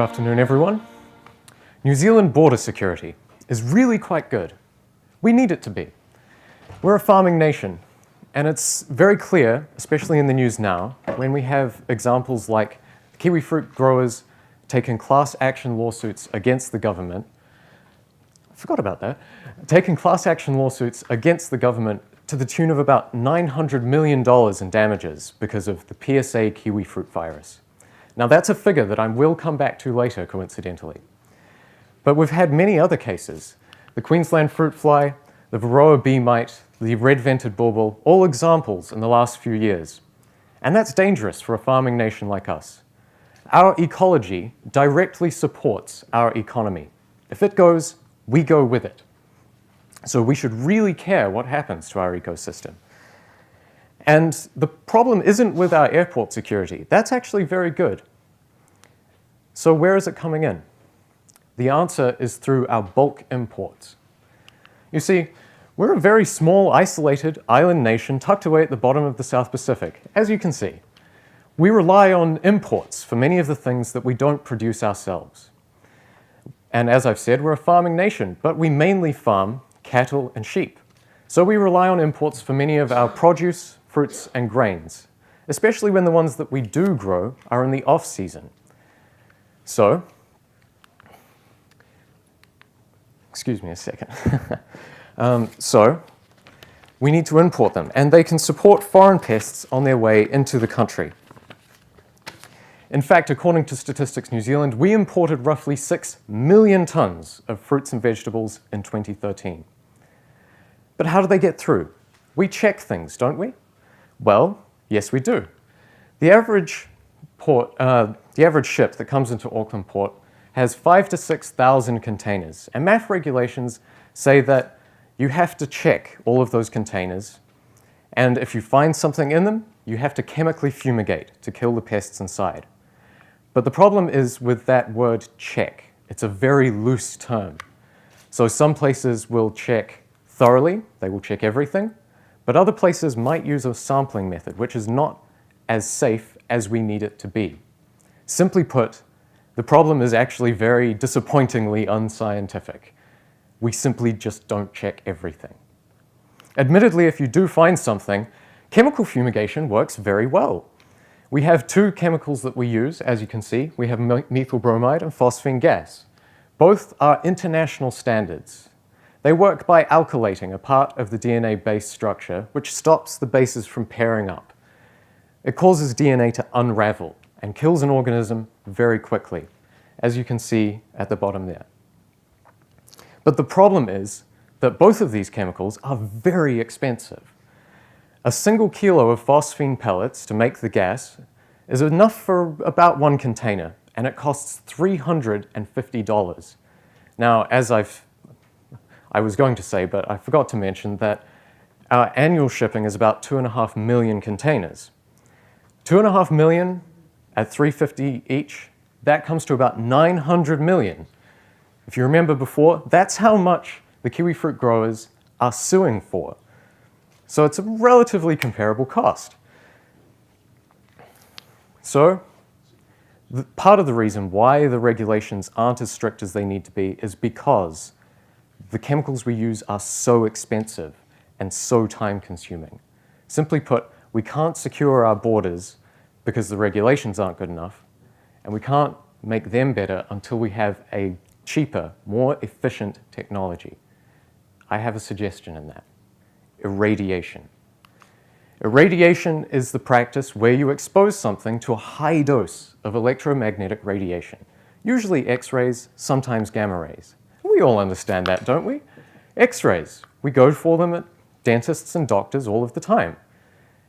afternoon, everyone. New Zealand border security is really quite good. We need it to be. We're a farming nation, and it's very clear, especially in the news now, when we have examples like kiwi fruit growers taking class action lawsuits against the government. I forgot about that. Taking class action lawsuits against the government to the tune of about $900 million in damages because of the PSA kiwi fruit virus. Now that's a figure that I will come back to later, coincidentally. But we've had many other cases. The Queensland fruit fly, the Varroa bee mite, the red-vented bulbul, all examples in the last few years. And that's dangerous for a farming nation like us. Our ecology directly supports our economy. If it goes, we go with it. So we should really care what happens to our ecosystem. And the problem isn't with our airport security. That's actually very good. So where is it coming in? The answer is through our bulk imports. You see, we're a very small, isolated island nation tucked away at the bottom of the South Pacific, as you can see. We rely on imports for many of the things that we don't produce ourselves. And as I've said, we're a farming nation, but we mainly farm cattle and sheep. So we rely on imports for many of our produce, fruits, and grains, especially when the ones that we do grow are in the off-season. So, excuse me a second. So, we need to import them, and they can support foreign pests on their way into the country. In fact, according to Statistics New Zealand, we imported roughly 6 million tonnes of fruits and vegetables in 2013. But how do they get through? We check things, don't we? Well, yes, we do. The average ship that comes into Auckland Port has 5,000 to 6,000 containers, and MAF regulations say that you have to check all of those containers, and if you find something in them, you have to chemically fumigate to kill the pests inside. But the problem is with that word check. It's a very loose term. So some places will check thoroughly, they will check everything, but other places might use a sampling method, which is not as safe as we need it to be. Simply put, the problem is actually very disappointingly unscientific. We simply just don't check everything. Admittedly, if you do find something, chemical fumigation works very well. We have two chemicals that we use, as you can see. We have methyl bromide and phosphine gas. Both are international standards. They work by alkylating a part of the DNA base structure, which stops the bases from pairing up. It causes DNA to unravel and kills an organism very quickly, as you can see at the bottom there. But the problem is that both of these chemicals are very expensive. A single kilo of phosphine pellets to make the gas is enough for about 1 container, and it costs $350. Now, as I was going to say, but I forgot to mention that our annual shipping is about 2.5 million containers. 2.5 million at $350 each, that comes to about 900 million. If you remember before, that's how much the kiwi fruit growers are suing for. So it's a relatively comparable cost. So part of the reason why the regulations aren't as strict as they need to be is because the chemicals we use are so expensive and so time-consuming. Simply put, we can't secure our borders because the regulations aren't good enough, and we can't make them better until we have a cheaper, more efficient technology. I have a suggestion in that: irradiation. Irradiation is the practice where you expose something to a high dose of electromagnetic radiation, usually X-rays, sometimes gamma rays. We all understand that, don't we? X-rays, we go for them at dentists and doctors all of the time.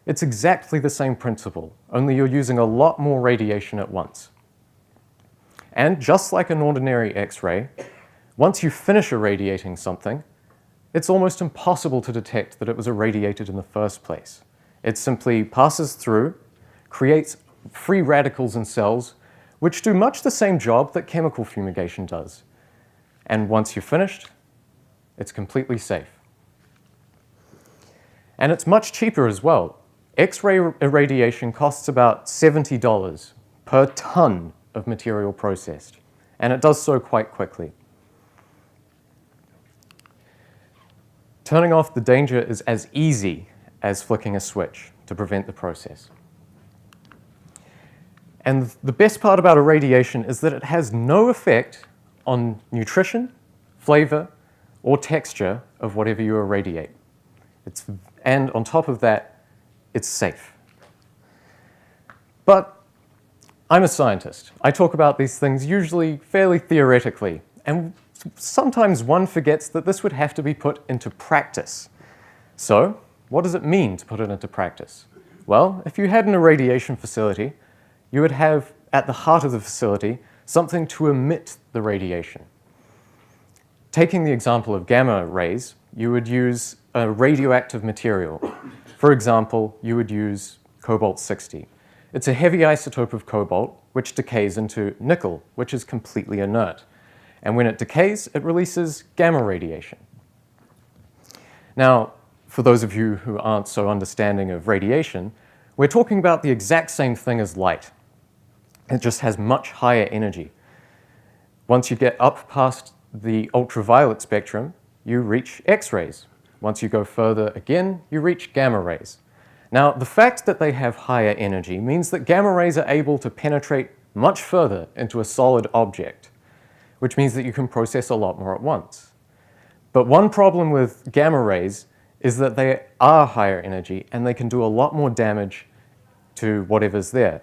It's exactly the same principle, only you're using a lot more radiation at once. And just like an ordinary X-ray, once you finish irradiating something, it's almost impossible to detect that it was irradiated in the first place. It simply passes through, creates free radicals in cells, which do much the same job that chemical fumigation does. And once you're finished, it's completely safe. And it's much cheaper as well. X-ray irradiation costs about $70 per ton of material processed. and it does so quite quickly. Turning off the danger is as easy as flicking a switch to prevent the process. And the best part about irradiation is that it has no effect on nutrition, flavor, or texture of whatever you irradiate. And on top of that, it's safe. But I'm a scientist. I talk about these things usually fairly theoretically, and sometimes one forgets that this would have to be put into practice. So, what does it mean to put it into practice? Well, if you had an irradiation facility, you would have, at the heart of the facility, something to emit the radiation. Taking the example of gamma rays, you would use a radioactive material. For example, you would use cobalt-60. It's a heavy isotope of cobalt, which decays into nickel, which is completely inert. And when it decays, it releases gamma radiation. Now, for those of you who aren't so understanding of radiation, we're talking about the exact same thing as light. It just has much higher energy. Once you get up past the ultraviolet spectrum, you reach X-rays. Once you go further again, you reach gamma rays. Now, the fact that they have higher energy means that gamma rays are able to penetrate much further into a solid object, which means that you can process a lot more at once. But one problem with gamma rays is that they are higher energy and they can do a lot more damage to whatever's there.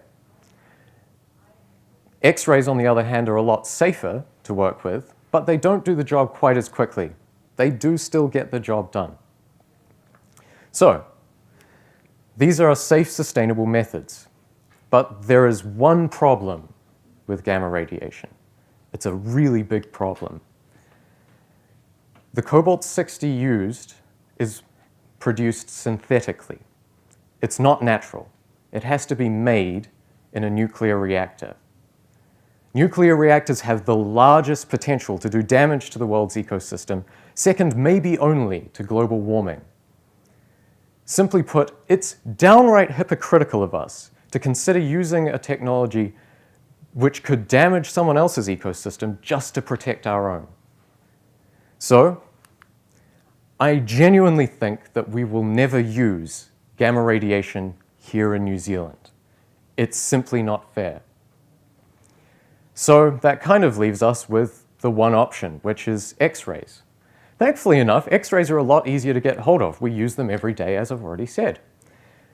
X-rays, on the other hand, are a lot safer to work with, but they don't do the job quite as quickly. They do still get the job done. So, these are safe, sustainable methods, but there is one problem with gamma radiation. It's a really big problem. The cobalt-60 used is produced synthetically. It's not natural. It has to be made in a nuclear reactor. Nuclear reactors have the largest potential to do damage to the world's ecosystem, second maybe only to global warming. Simply put, it's downright hypocritical of us to consider using a technology which could damage someone else's ecosystem just to protect our own. So, I genuinely think that we will never use gamma radiation here in New Zealand. It's simply not fair. So that kind of leaves us with the one option, which is X-rays. Thankfully enough, X-rays are a lot easier to get hold of. We use them every day, as I've already said.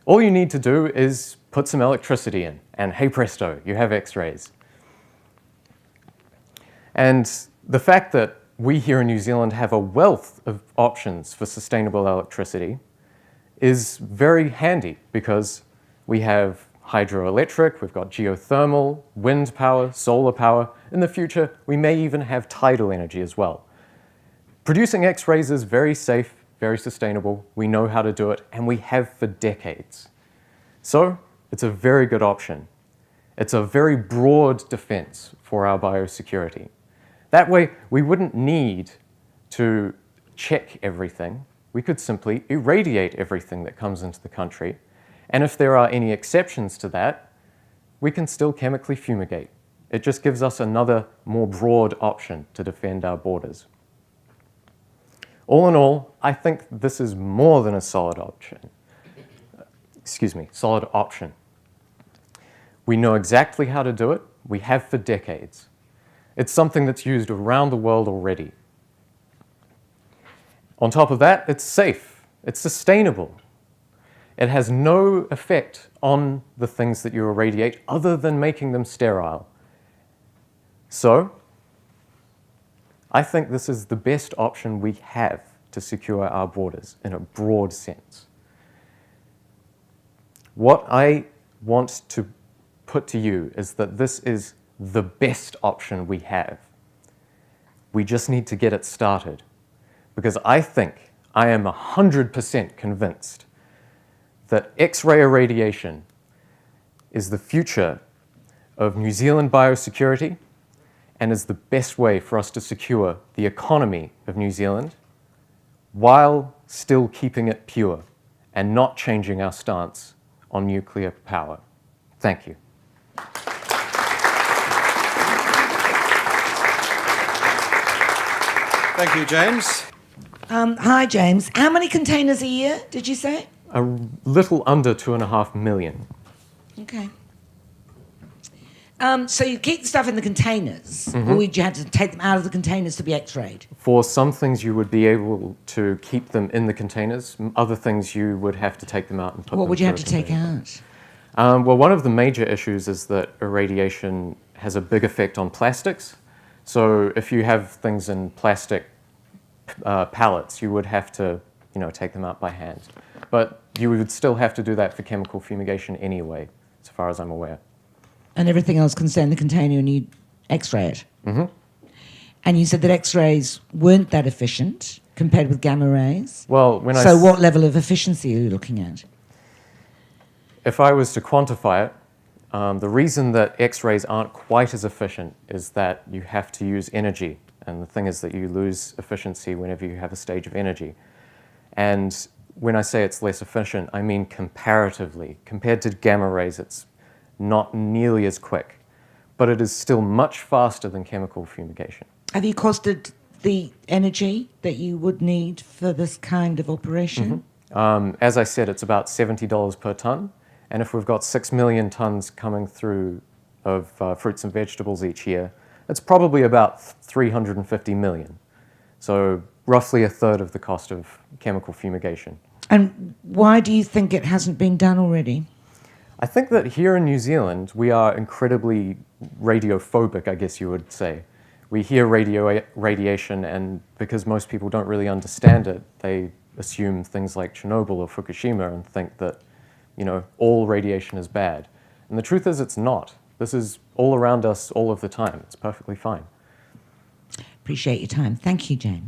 All you need to do is put some electricity in, and hey presto, you have X-rays. And the fact that we here in New Zealand have a wealth of options for sustainable electricity is very handy because we have hydroelectric, we've got geothermal, wind power, solar power. In the future, we may even have tidal energy as well. Producing X-rays is very safe, very sustainable. We know how to do it, and we have for decades. So, it's a very good option. It's a very broad defense for our biosecurity. That way, we wouldn't need to check everything. We could simply irradiate everything that comes into the country. And if there are any exceptions to that, we can still chemically fumigate. It just gives us another more broad option to defend our borders. All in all, I think this is more than a solid option. Solid option. We know exactly how to do it. We have for decades. It's something that's used around the world already. On top of that, it's safe. It's sustainable. It has no effect on the things that you irradiate other than making them sterile. So, I think this is the best option we have to secure our borders in a broad sense. What I want to put to you is that this is the best option we have. We just need to get it started, because I am 100% convinced that X-ray irradiation is the future of New Zealand biosecurity and is the best way for us to secure the economy of New Zealand while still keeping it pure and not changing our stance on nuclear power. Thank you. Thank you, James. Hi, James. How many containers a year, did you say? A little under 2.5 million. Okay. So you keep the stuff in the containers, or would you have to take them out of the containers to be x-rayed? For some things, you would be able to keep them in the containers. Other things, you would have to take them out and put them. What would you have to through a take conveyor. out? Well, one of the major issues is that irradiation has a big effect on plastics. So if you have things in plastic pallets, you would have to, take them out by hand. But you would still have to do that for chemical fumigation anyway, as far as I'm aware. And everything else can stay in the container and you x-ray it? Mm-hmm. And you said that x-rays weren't that efficient compared with gamma rays? Well, what level of efficiency are you looking at? If I was to quantify it, the reason that X-rays aren't quite as efficient is that you have to use energy. And the thing is that you lose efficiency whenever you have a stage of energy. And when I say it's less efficient, I mean comparatively. Compared to gamma rays, it's not nearly as quick. But it is still much faster than chemical fumigation. Have you costed the energy that you would need for this kind of operation? Mm-hmm. As I said, it's about $70 per tonne. And if we've got 6 million tonnes coming through of fruits and vegetables each year, it's probably about 350 million. So roughly a third of the cost of chemical fumigation. And why do you think it hasn't been done already? I think that here in New Zealand, we are incredibly radiophobic, I guess you would say. We hear radiation, and because most people don't really understand it, they assume things like Chernobyl or Fukushima and think that, all radiation is bad. And the truth is it's not. This is all around us all of the time. It's perfectly fine. Appreciate your time. Thank you, James.